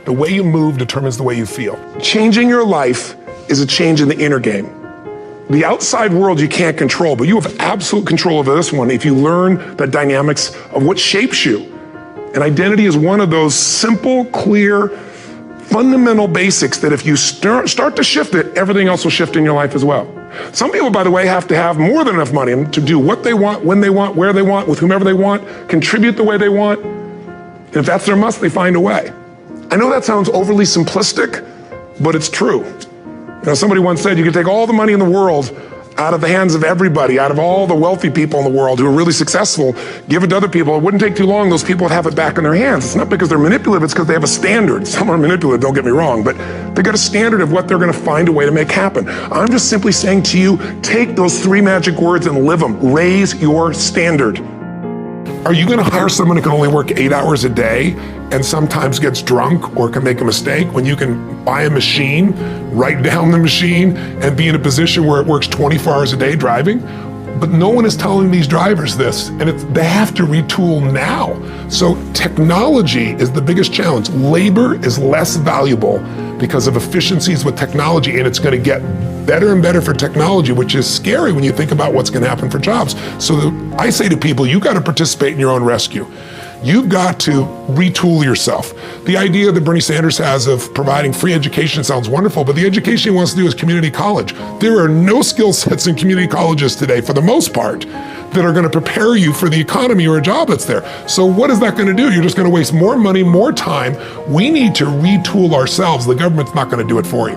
The way you move determines the way you feel. Changing your life is a change in the inner game. The outside world you can't control, but you have absolute control over this one if you learn the dynamics of what shapes you. And identity is one of those simple, clear, fundamental basics that if you start to shift it, everything else will shift in your life as well. Some people, by the way, have to have more than enough money to do what they want, when they want, where they want, with whomever they want, contribute the way they want. And if that's their must, they find a way. I know that sounds overly simplistic, but it's true. You know, somebody once said you could take all the money in the world out of the hands of everybody, out of all the wealthy people in the world who are really successful, give it to other people. It wouldn't take too long, those people would have it back in their hands. It's not because they're manipulative, it's because they have a standard. Some are manipulative, don't get me wrong, but they got a standard of what they're gonna find a way to make happen. I'm just simply saying to you, take those 3 magic words and live them. Raise your standard. Are you gonna hire someone who can only work 8 hours a day and sometimes gets drunk or can make a mistake when you can buy a machine, write down the machine, and be in a position where it works 24 hours a day driving? But no one is telling these drivers this, and they have to retool now. So technology is the biggest challenge. Labor is less valuable because of efficiencies with technology, and it's gonna get better and better for technology, which is scary when you think about what's gonna happen for jobs. So I say to people, you gotta participate in your own rescue. You've got to retool yourself. The idea that Bernie Sanders has of providing free education sounds wonderful, but the education he wants to do is community college. There are no skill sets in community colleges today, for the most part, that are gonna prepare you for the economy or a job that's there. So what is that gonna do? You're just gonna waste more money, more time. We need to retool ourselves. The government's not gonna do it for you.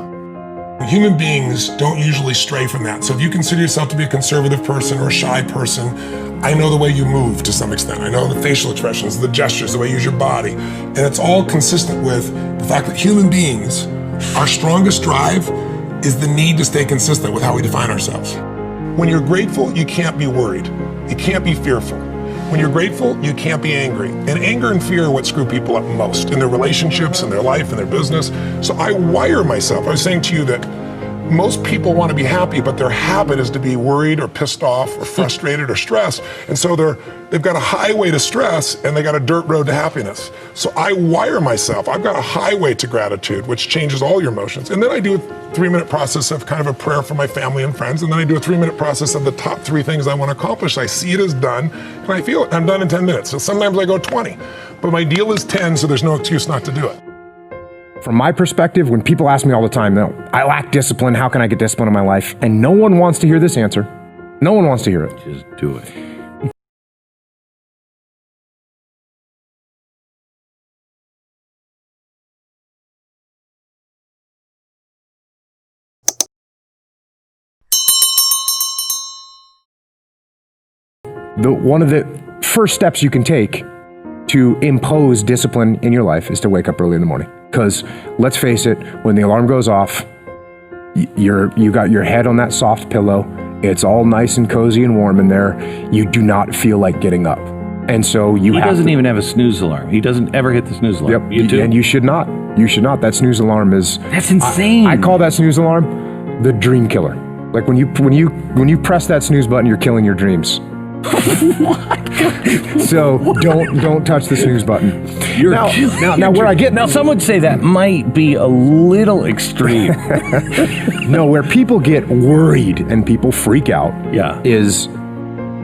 Human beings don't usually stray from that. So if you consider yourself to be a conservative person or a shy person, I know the way you move to some extent. I know the facial expressions, the gestures, the way you use your body. And it's all consistent with the fact that human beings, our strongest drive is the need to stay consistent with how we define ourselves. When you're grateful, you can't be worried. You can't be fearful. When you're grateful, you can't be angry. And anger and fear are what screw people up most in their relationships, in their life, in their business. So I wire myself. I was saying to you that most people want to be happy, but their habit is to be worried or pissed off or frustrated or stressed. And so they've got a highway to stress and they got a dirt road to happiness. So I wire myself. I've got a highway to gratitude, which changes all your emotions. And then I do a 3-minute process of kind of a prayer for my family and friends. And then I do a 3-minute process of the top 3 things I want to accomplish. I see it as done and I feel it. I'm done in 10 minutes. So sometimes I go 20, but my deal is 10, so there's no excuse not to do it. From my perspective, when people ask me all the time, I lack discipline, how can I get discipline in my life? And no one wants to hear this answer. No one wants to hear it. Just do it. One of the first steps you can take to impose discipline in your life is to wake up early in the morning. Because let's face it, when the alarm goes off, you got your head on that soft pillow. It's all nice and cozy and warm in there. You do not feel like getting up. And so he doesn't even have a snooze alarm. He doesn't ever hit the snooze alarm. Yep. And you should not. You should not. That snooze alarm is... That's insane. I call that snooze alarm the dream killer. Like when you press that snooze button, you're killing your dreams. So don't touch the snooze button. Now where I get now, some would say that might be a little extreme. No, where people get worried and people freak out. Yeah. Is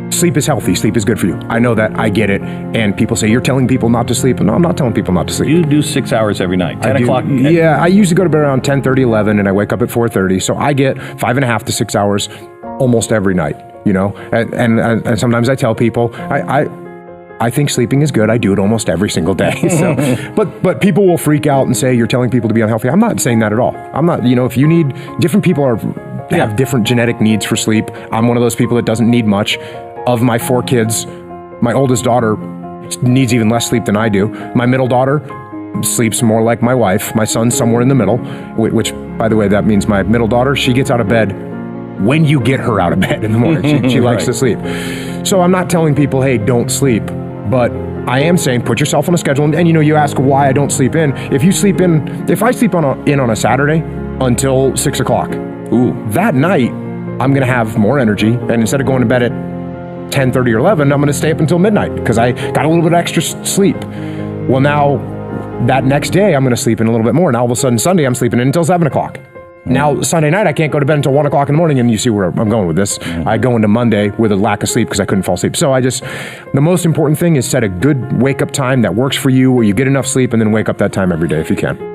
sleep is healthy. Sleep is good for you. I know that. I get it. And people say you're telling people not to sleep. No, I'm not telling people not to sleep. You do 6 hours every night. 10 o'clock. Yeah, I usually go to bed around 10:30, 11, and I wake up at 4:30. So I get 5.5 to 6 hours almost every night. You know, and sometimes I tell people I think sleeping is good. I do it almost every single day. So, but people will freak out and say you're telling people to be unhealthy. I'm not saying that at all. I'm not. You know, if you need, different people have different genetic needs for sleep. I'm one of those people that doesn't need much. Of my 4 kids, my oldest daughter needs even less sleep than I do. My middle daughter sleeps more like my wife. My son's somewhere in the middle, which, by the way, that means my middle daughter, she gets out of bed when you get her out of bed in the morning. She likes to sleep. So I'm not telling people, hey, don't sleep, but I am saying put yourself on a schedule. And you know, you ask why I don't sleep in. If I sleep in on a Saturday until 6 o'clock, that night I'm gonna have more energy. And instead of going to bed at 10:30 or 11, I'm gonna stay up until midnight because I got a little bit of extra sleep. Well, now that next day I'm going to sleep in a little bit more. Now all of a sudden Sunday I'm sleeping in until 7 o'clock. Now Sunday night I can't go to bed until 1 o'clock in the morning, and you see where I'm going with this. I go into Monday with a lack of sleep because I couldn't fall asleep. So the most important thing is set a good wake up time that works for you, where you get enough sleep, and then wake up that time every day if you can.